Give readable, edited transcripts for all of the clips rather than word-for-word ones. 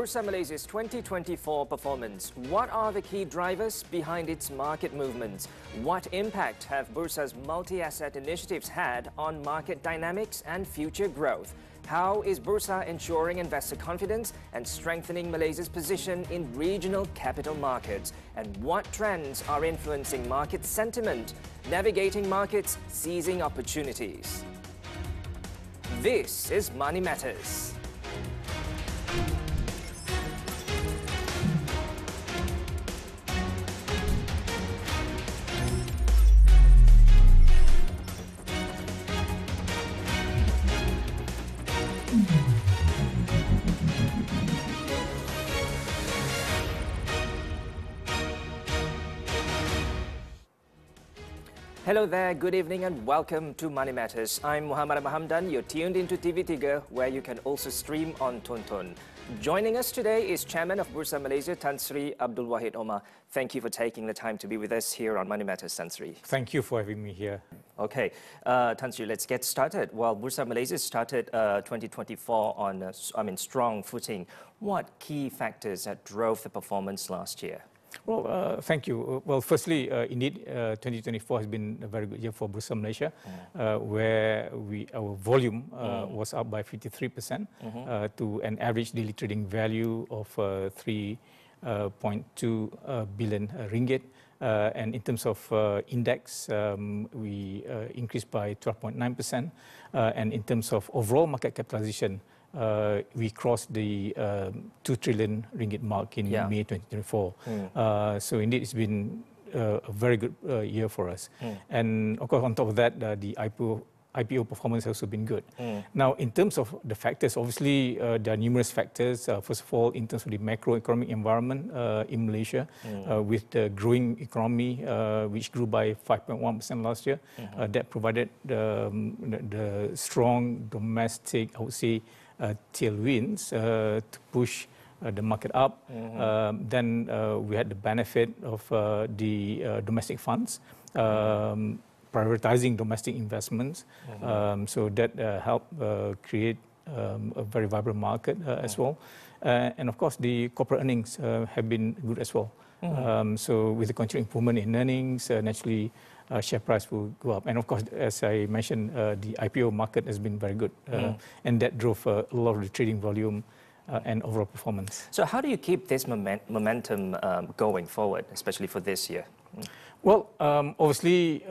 Bursa Malaysia's 2024 performance. What are the key drivers behind its market movements? What impact have Bursa's multi-asset initiatives had on market dynamics and future growth? How is Bursa ensuring investor confidence and strengthening Malaysia's position in regional capital markets? And what trends are influencing market sentiment? Navigating markets, seizing opportunities. This is Money Matters. Hello there, good evening and welcome to Money Matters. I'm Muhammed Ahmad Hamdan. You're tuned into TV3, where you can also stream on Tonton. Joining us today is Chairman of Bursa Malaysia, Sri Abdul Wahid Omar. Thank you for taking the time to be with us here on Money Matters, Sri. Thank you for having me here. Okay, Sri, let's get started. Well, Bursa Malaysia started 2024 on strong footing. What key factors that drove the performance last year? Well, thank you. Well, firstly, indeed, 2024 has been a very good year for Bursa Malaysia, where our volume was up by 53% to an average daily trading value of 3.2 billion ringgit. And in terms of index, we increased by 12.9%. And in terms of overall market capitalization, we crossed the 2 trillion ringgit mark in May 2024. So indeed, it's been a very good year for us. And of course, on top of that, the IPO performance has also been good. Now, in terms of the factors, obviously, there are numerous factors. First of all, in terms of the macroeconomic environment in Malaysia, with the growing economy, which grew by 5.1% last year, that provided the strong domestic, I would say, tailwinds to push the market up. Then we had the benefit of the domestic funds prioritizing domestic investments. So that helped create a very vibrant market as well. And of course, the corporate earnings have been good as well. So with the continued improvement in earnings, naturally, share price will go up. And of course, as I mentioned, the IPO market has been very good. And that drove a lot of the trading volume and overall performance. So how do you keep this momentum going forward, especially for this year? Well, obviously,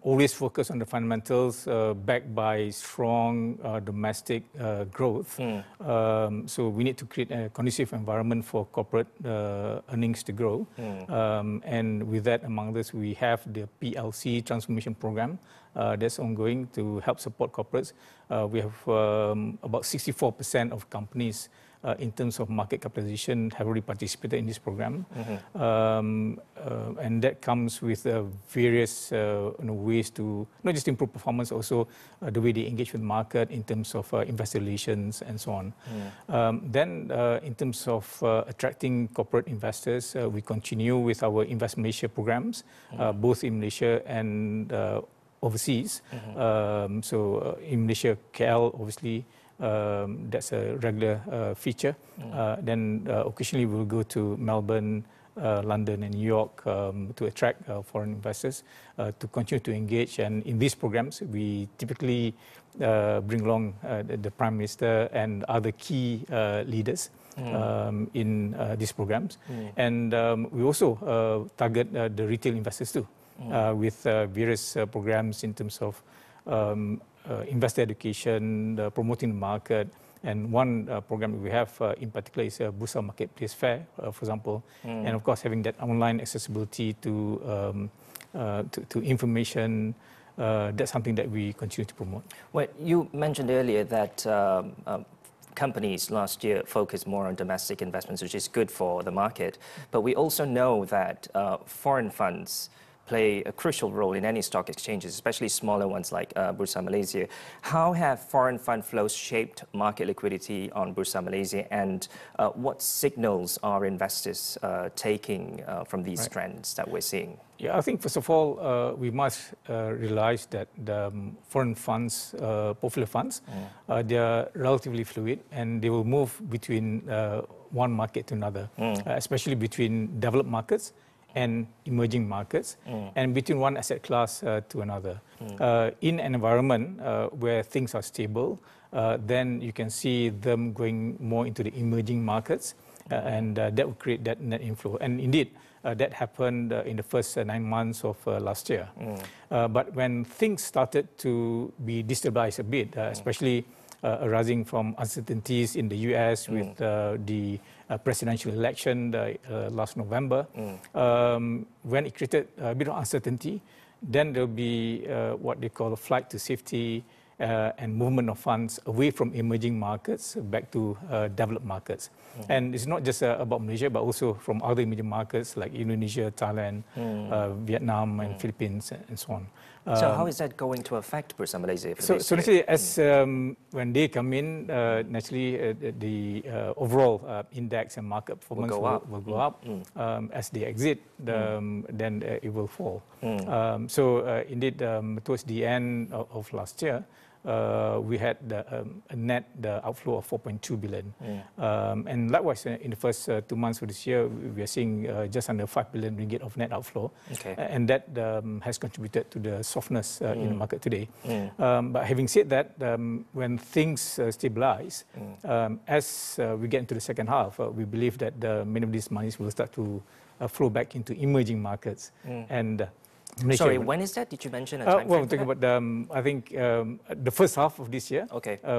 always focus on the fundamentals backed by strong domestic growth. So we need to create a conducive environment for corporate earnings to grow. And with that, among this, we have the PLC transformation program that's ongoing to help support corporates. We have about 64% of companies in terms of market capitalization have already participated in this program. And that comes with various ways to not just improve performance, also the way they engage with the market in terms of investor relations and so on. Then in terms of attracting corporate investors, we continue with our Invest Malaysia programs, both in Malaysia and overseas. So in Malaysia, KL, obviously, that's a regular feature. Then occasionally we'll go to Melbourne, London and New York to attract foreign investors to continue to engage. And in these programs, we typically bring along the Prime Minister and other key leaders in these programs. And we also target the retail investors too, with various programs in terms of investor education, promoting the market. And one program we have in particular is a Bursa Marketplace Fair, for example. And of course, having that online accessibility to information, that's something that we continue to promote. Well, you mentioned earlier that companies last year focused more on domestic investments, which is good for the market. But we also know that foreign funds play a crucial role in any stock exchanges, especially smaller ones like Bursa Malaysia. How have foreign fund flows shaped market liquidity on Bursa Malaysia, and what signals are investors taking from these trends that we're seeing? Yeah, I think first of all, we must realize that the foreign funds, portfolio funds, they are relatively fluid and they will move between one market to another, especially between developed markets and emerging markets, and between one asset class to another. In an environment where things are stable, then you can see them going more into the emerging markets, and that will create that net inflow. And indeed, that happened in the first 9 months of last year. But when things started to be destabilized a bit, especially arising from uncertainties in the US with the presidential election last November, when it created a bit of uncertainty, then there will be what they call a flight to safety and movement of funds away from emerging markets back to developed markets. And it's not just about Malaysia, but also from other emerging markets like Indonesia, Thailand, Vietnam, and Philippines, and so on. So how is that going to affect Bursa Malaysia? So naturally, as when they come in, naturally the overall index and market performance will go up. As they exit, then it will fall. So indeed, towards the end of last year, we had a net outflow of 4.2 billion. And likewise, in the first 2 months of this year, we are seeing just under 5 billion ringgit of net outflow. And that has contributed to the softness in the market today. But having said that, when things stabilize, as we get into the second half, we believe that many of these monies will start to flow back into emerging markets. And Malaysia. Sorry, when is that? Did you mention a time frame? Well, talking about I think the first half of this year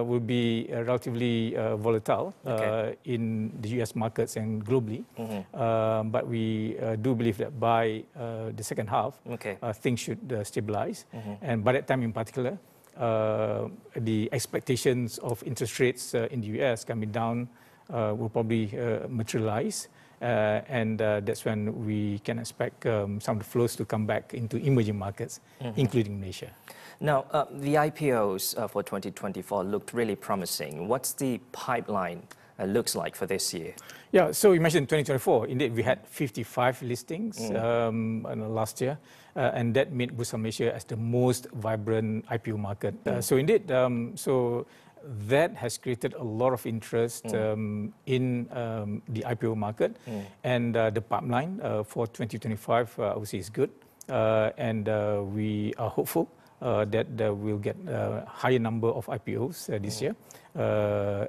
will be relatively volatile in the US markets and globally. But we do believe that by the second half, things should stabilize. And by that time in particular, the expectations of interest rates in the US coming down will probably materialize. And that's when we can expect some of the flows to come back into emerging markets, including Malaysia. Now, the IPOs for 2024 looked really promising. What's the pipeline looks like for this year? Yeah, so you mentioned 2024. Indeed, we had 55 listings last year, and that made Bursa Malaysia as the most vibrant IPO market. So indeed, that has created a lot of interest in the IPO market, and the pipeline for 2025 obviously is good, and we are hopeful that we'll get a higher number of IPOs this year,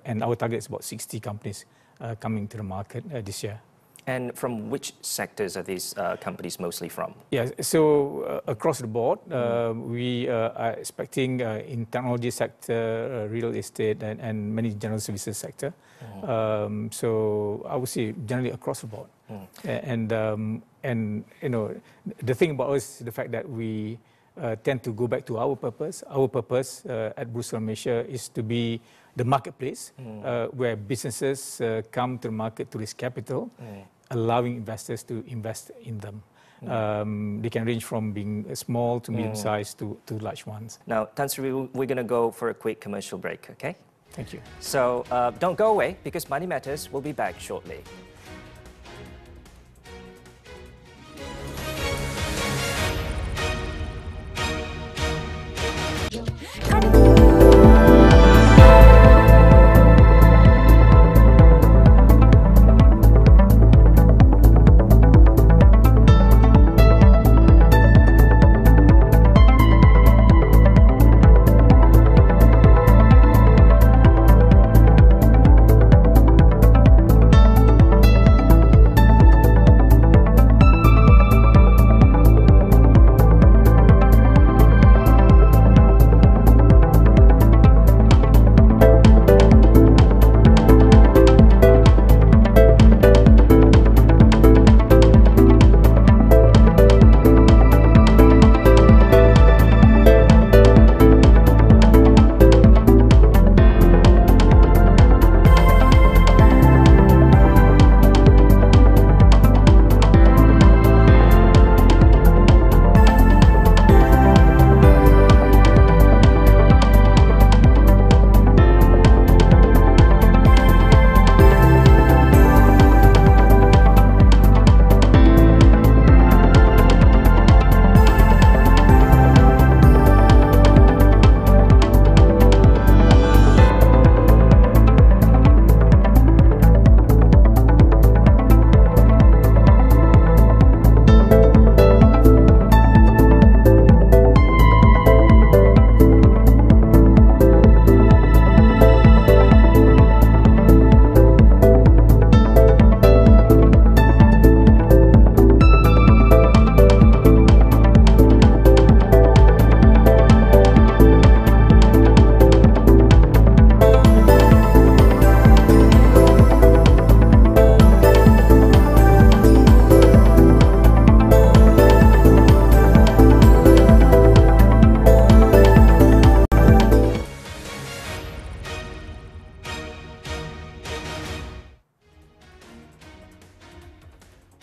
and our target is about 60 companies coming to the market this year. And from which sectors are these companies mostly from? Yeah, so across the board, we are expecting in technology sector, real estate, and many general services sector. So I would say generally across the board. And you know, the thing about us is the fact that we tend to go back to our purpose. Our purpose at Bursa Malaysia is to be the marketplace where businesses come to the market to raise capital, allowing investors to invest in them. They can range from being small to medium-sized to large ones. Now, Tan Sri, we're going to go for a quick commercial break, okay? Thank you. So don't go away, because Money Matters will be back shortly.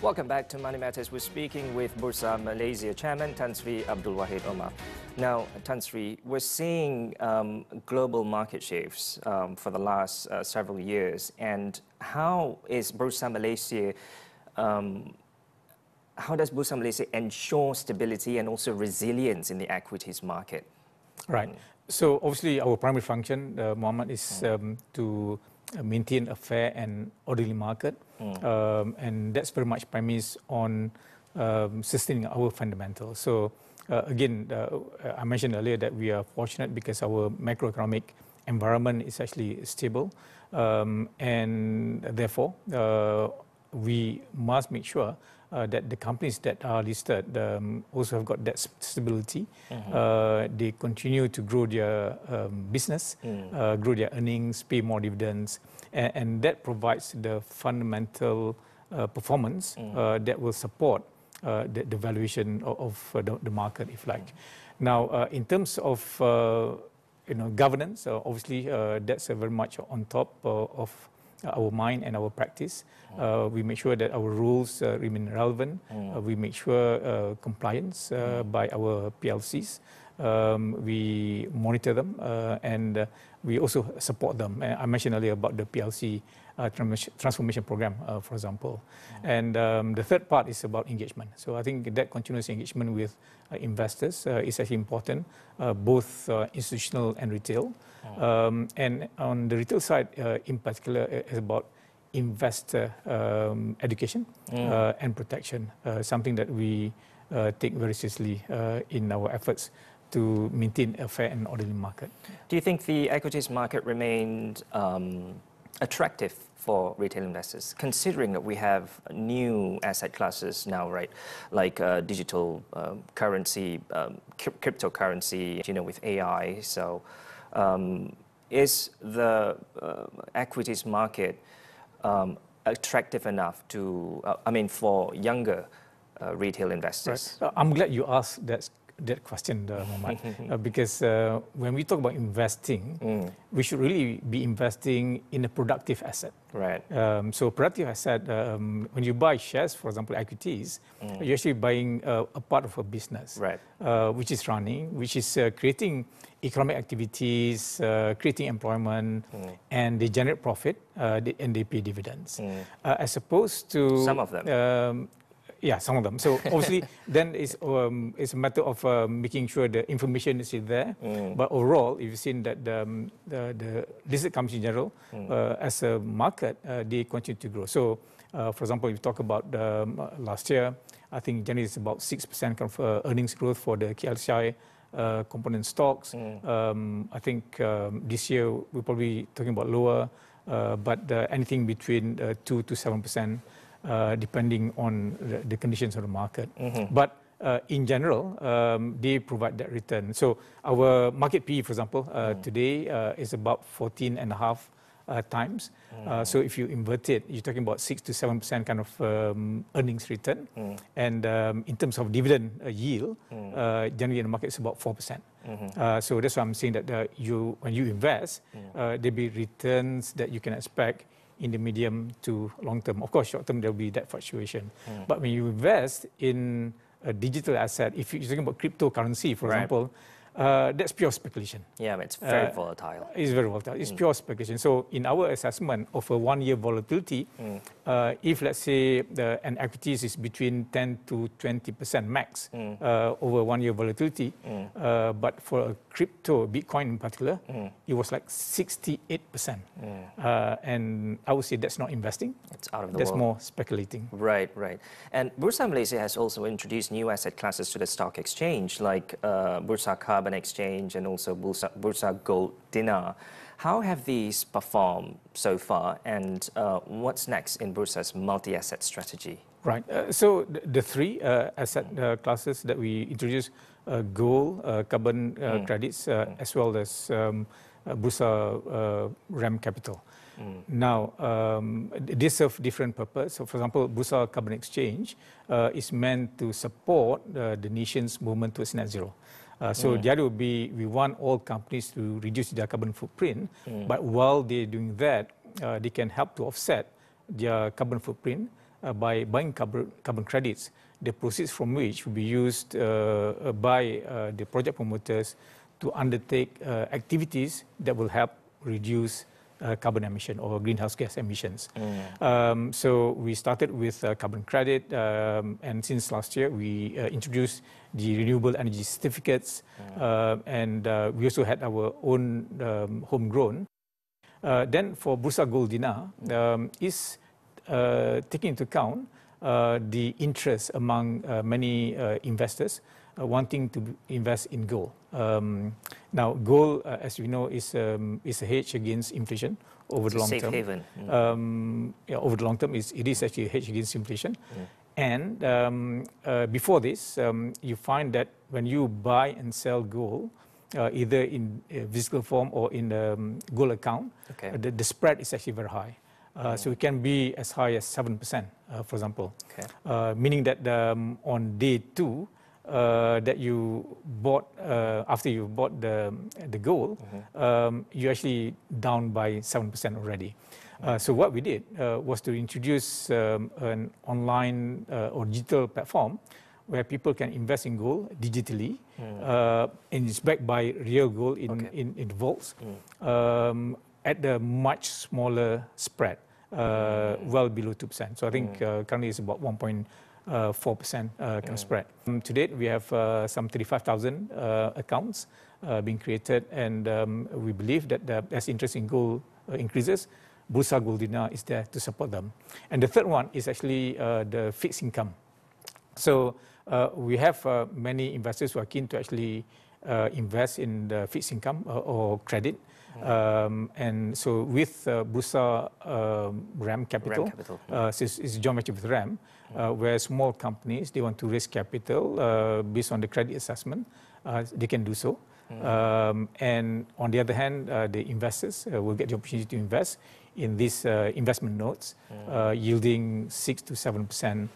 Welcome back to Money Matters. We're speaking with Bursa Malaysia Chairman Sri Abdul Wahid Omar. Now, Sri, we're seeing global market shifts for the last several years. And how is Bursa Malaysia, how does Bursa Malaysia ensure stability and also resilience in the equities market? Right. So obviously our primary function, Muhammad, is to maintain a fair and orderly market, and that's very much premised on sustaining our fundamentals. So again, I mentioned earlier that we are fortunate because our macroeconomic environment is actually stable, and therefore we must make sure that the companies that are listed also have got that stability. They continue to grow their business, grow their earnings, pay more dividends, and that provides the fundamental performance that will support the valuation of the market, if like. Now, in terms of governance, obviously that's very much on top of our mind and our practice. We make sure that our rules remain relevant. We make sure compliance by our PLCs. We monitor them and we also support them. I mentioned earlier about the PLC transformation program, for example. And the third part is about engagement. So I think that continuous engagement with investors is actually important, both institutional and retail. And on the retail side, in particular, is about investor education and protection, something that we take very seriously in our efforts to maintain a fair and orderly market. Do you think the equities market remained attractive for retail investors, considering that we have new asset classes now, right, like digital currency, cryptocurrency, with AI? So is the equities market attractive enough to, for younger retail investors? Right. I'm glad you asked that question, Muhammad, because when we talk about investing, we should really be investing in a productive asset. Right. So productive asset, when you buy shares, for example, equities, you're actually buying a part of a business, right, which is running, which is creating economic activities, creating employment, and they generate profit, and they pay dividends. As opposed to some of them. Yeah, some of them. So obviously, then it's a matter of making sure the information is there. But overall, if you've seen that the listed companies in general, as a market, they continue to grow. So, for example, if you talk about last year, I think generally it's about 6% kind of earnings growth for the KLCI component stocks. I think this year we're probably talking about lower, but anything between 2 to 7%. Depending on the conditions of the market. But in general, they provide that return. So our market PE, for example, today is about 14.5 times. So if you invert it, you're talking about 6 to 7% kind of earnings return. And in terms of dividend yield, generally in the market it's about 4%. So that's why I'm saying that when you invest, there'll be returns that you can expect in the medium to long term. Of course, short term, there'll be that fluctuation. But when you invest in a digital asset, if you're talking about cryptocurrency, for example, that's pure speculation. Yeah, it's very volatile. It's very volatile. It's pure speculation. So in our assessment of a 1 year volatility, if let's say an equities is between 10 to 20% max over 1 year volatility, but for a crypto, Bitcoin in particular, it was like 68%. And I would say that's not investing. It's out of the That's world. more speculating. Right, right. And Bursa Malaysia has also introduced new asset classes to the stock exchange, like Bursa Carbon Exchange and also Bursa Gold Dinar. How have these performed so far, and what's next in Bursa's multi-asset strategy? Right. So the three asset classes that we introduced, gold, carbon credits, as well as Bursa RAM Capital. Now, they serve different purpose. So, for example, Bursa Carbon Exchange is meant to support the nation's movement towards net zero. So the idea would be we want all companies to reduce their carbon footprint, but while they're doing that, they can help to offset their carbon footprint by buying carbon credits, the proceeds from which will be used by the project promoters to undertake activities that will help reduce carbon emission or greenhouse gas emissions. So we started with carbon credit, and since last year we introduced the renewable energy certificates, and we also had our own homegrown. Then for Bursa Gold Dinar is taking into account the interest among many investors wanting to invest in gold. Now, gold, as we know, is a hedge against inflation over the long term. Safe haven. Over the long term, it is actually a hedge against inflation. And before this, you find that when you buy and sell gold, either in physical form or in a gold account, the spread is actually very high. So it can be as high as 7%, for example. Meaning that on day 2, that you bought, after you bought the gold, you're actually down by 7% already. So what we did was to introduce an online or digital platform where people can invest in gold digitally, and it's backed by real gold in vaults at a much smaller spread, well below 2%. So I think currently it's about 1.4% kind of spread. To date, we have some 35,000 accounts being created, and we believe that as interest in gold increases, Bursa Gold Dinar is there to support them. And the third one is actually the fixed income. So we have many investors who are keen to actually invest in the fixed income or credit. And so with Bursa RAM Capital, so it's joint venture with RAM, where small companies, they want to raise capital based on the credit assessment, they can do so. And on the other hand, the investors will get the opportunity to invest in these investment notes, yielding 6 to 7%,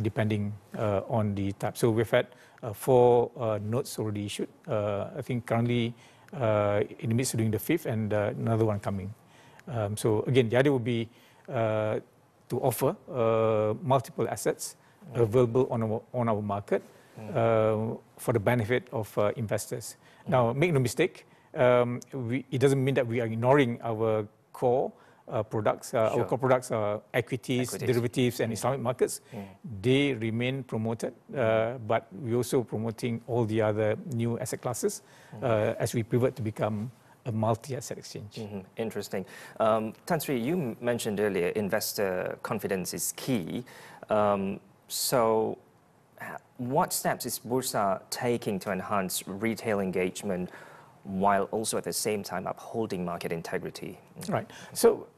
depending on the type. So we've had 4 notes already issued. I think currently in the midst of doing the 5th, and another one coming. So again, the idea would be to offer multiple assets available on our market for the benefit of investors. Now, make no mistake, it doesn't mean that we are ignoring our core products. Our core products are equities, derivatives, and Islamic markets. They remain promoted, but we're also promoting all the other new asset classes as we pivot to become a multi-asset exchange. Interesting. Tan Sri, you mentioned earlier investor confidence is key. So what steps is Bursa taking to enhance retail engagement while also at the same time upholding market integrity? Right. So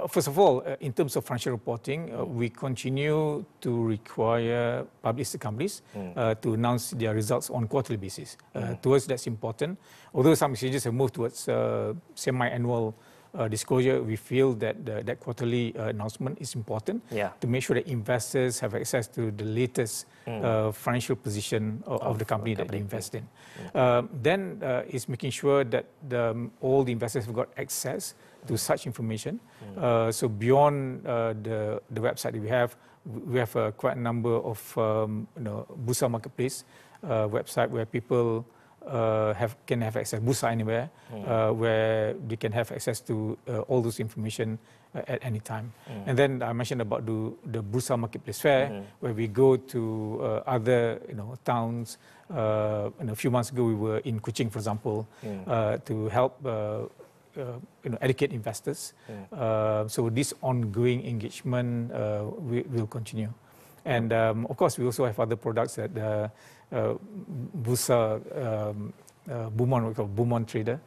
first of all, in terms of financial reporting, we continue to require public listed companies to announce their results on quarterly basis. To us, that's important. Although some exchanges have moved towards semi-annual disclosure, we feel that that quarterly announcement is important to make sure that investors have access to the latest financial position of the company that they invest in. Then is making sure that all the investors have got access to such information. So beyond the website that we have quite a number of Bursa Marketplace website where people can have access, Bursa Anywhere, where they can have access to all those information at any time. And then I mentioned about the Bursa Marketplace Fair, where we go to other towns. A few months ago, we were in Kuching, for example, to help educate investors. So this ongoing engagement will continue. And of course, we also have other products that Bursa Bumon, we call Bumon Trader.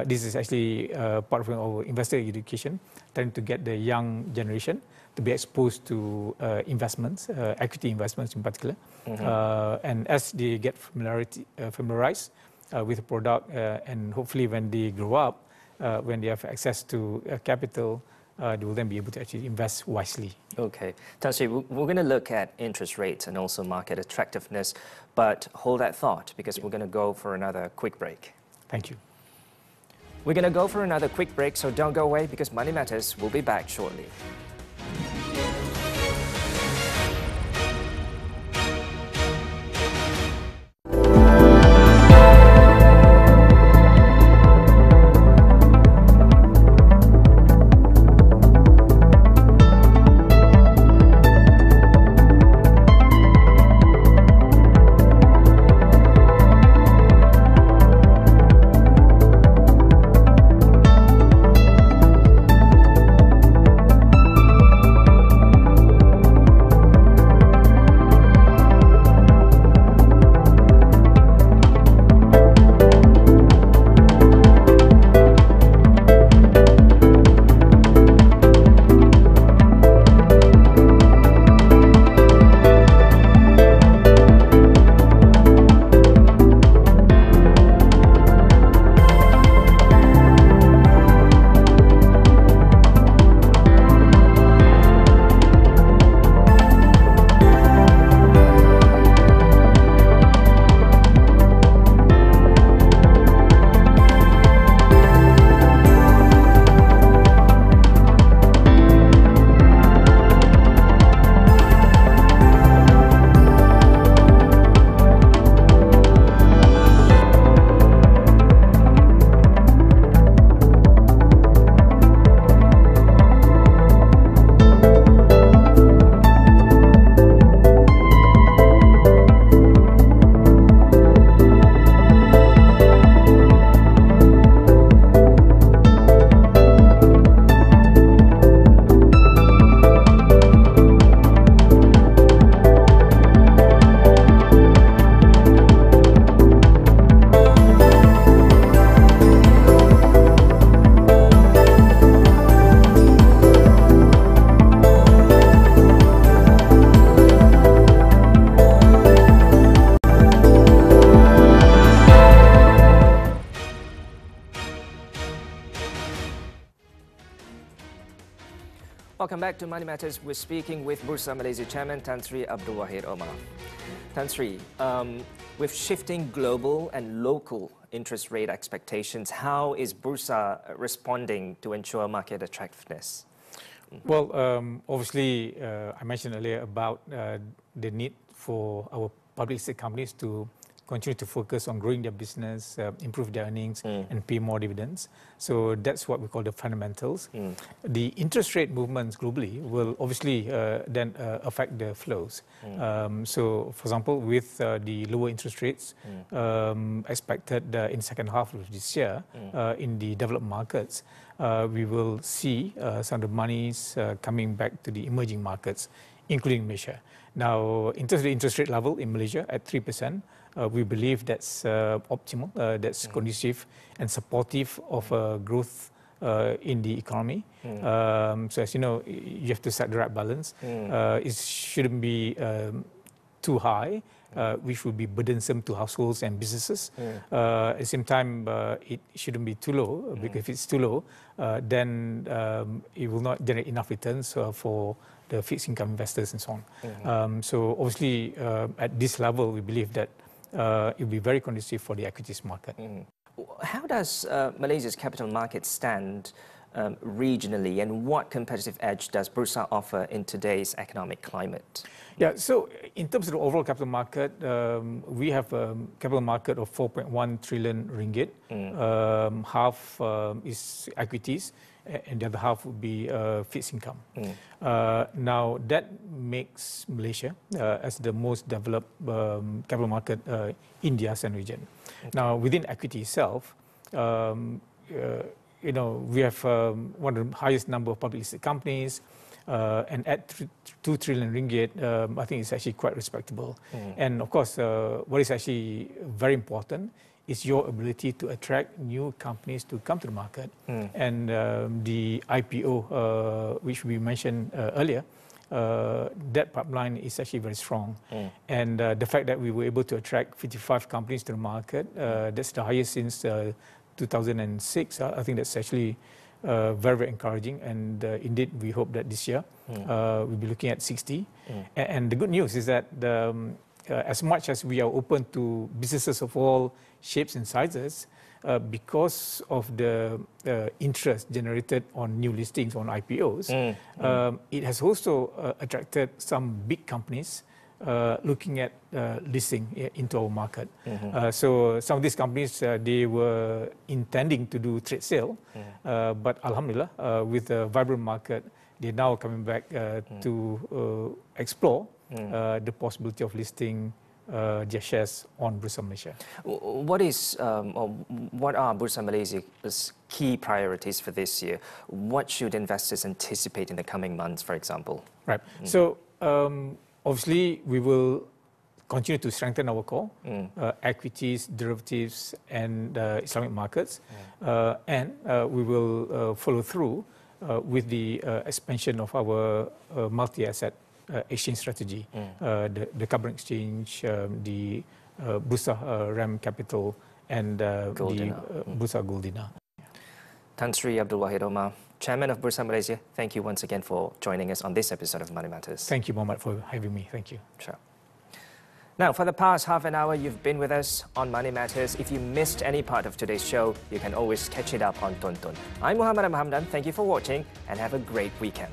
This is actually part of our investor education, trying to get the young generation to be exposed to investments, equity investments in particular. And as they get familiarized with the product, and hopefully when they grow up, when they have access to capital, they will then be able to actually invest wisely. Okay. Tan Sri, we're going to look at interest rates and also market attractiveness, but hold that thought because we're going to go for another quick break. Thank you. We're going to go for another quick break, so don't go away because Money Matters will be back shortly. Welcome back to Money Matters. We're speaking with Bursa Malaysia Chairman Tan Sri Abdul Wahid Omar. Tan Sri, with shifting global and local interest rate expectations, how is Bursa responding to ensure market attractiveness? Well, obviously, I mentioned earlier about the need for our public listed companies to continue to focus on growing their business, improve their earnings, and pay more dividends. So that's what we call the fundamentals. The interest rate movements globally will obviously then affect the flows. So, for example, with the lower interest rates expected in the second half of this year in the developed markets, we will see some of the monies coming back to the emerging markets, including Malaysia. Now, in terms of the interest rate level in Malaysia at 3%, we believe that's optimal, that's conducive and supportive of growth in the economy. So as you know, you have to set the right balance. It shouldn't be too high, which would be burdensome to households and businesses. At the same time, it shouldn't be too low, because if it's too low, then it will not generate enough returns for the fixed income investors and so on. So obviously, at this level, we believe that it will be very conducive for the equities market. How does Malaysia's capital market stand regionally, and what competitive edge does Bursa offer in today's economic climate? Yeah, so in terms of the overall capital market, we have a capital market of 4.1 trillion ringgit. Half is equities, and the other half would be fixed income. Now, that makes Malaysia as the most developed capital market in the ASEAN region. Now, within equity itself, you know, we have one of the highest number of public listed companies, and at 2 trillion ringgit, I think it's actually quite respectable. And of course, what is actually very important is your ability to attract new companies to come to the market. And the IPO, which we mentioned earlier, that pipeline is actually very strong. And the fact that we were able to attract 55 companies to the market, that's the highest since 2006. I think that's actually very, very encouraging. And indeed, we hope that this year we'll be looking at 60. And the good news is that as much as we are open to businesses of all shapes and sizes, because of the interest generated on new listings, on IPOs, it has also attracted some big companies looking at listing into our market. So some of these companies, they were intending to do trade sale, but Alhamdulillah, with a vibrant market, they're now coming back to explore the possibility of listing their shares on Bursa Malaysia. What are Bursa Malaysia's key priorities for this year? What should investors anticipate in the coming months, for example? Right. So obviously, we will continue to strengthen our core, equities, derivatives, and Islamic markets. And we will follow through with the expansion of our multi-asset exchange strategy, the carbon exchange, the Bursa RAM Capital, and the Bursa Goldina. Tan Sri Abdul Wahid Omar, Chairman of Bursa Malaysia, thank you once again for joining us on this episode of Money Matters. Thank you, Muhammad, for having me. Thank you. Sure. Now, for the past half an hour, you've been with us on Money Matters. If you missed any part of today's show, you can always catch it up on Tonton. I'm Muhammed Ahmad Hamdan. Thank you for watching and have a great weekend.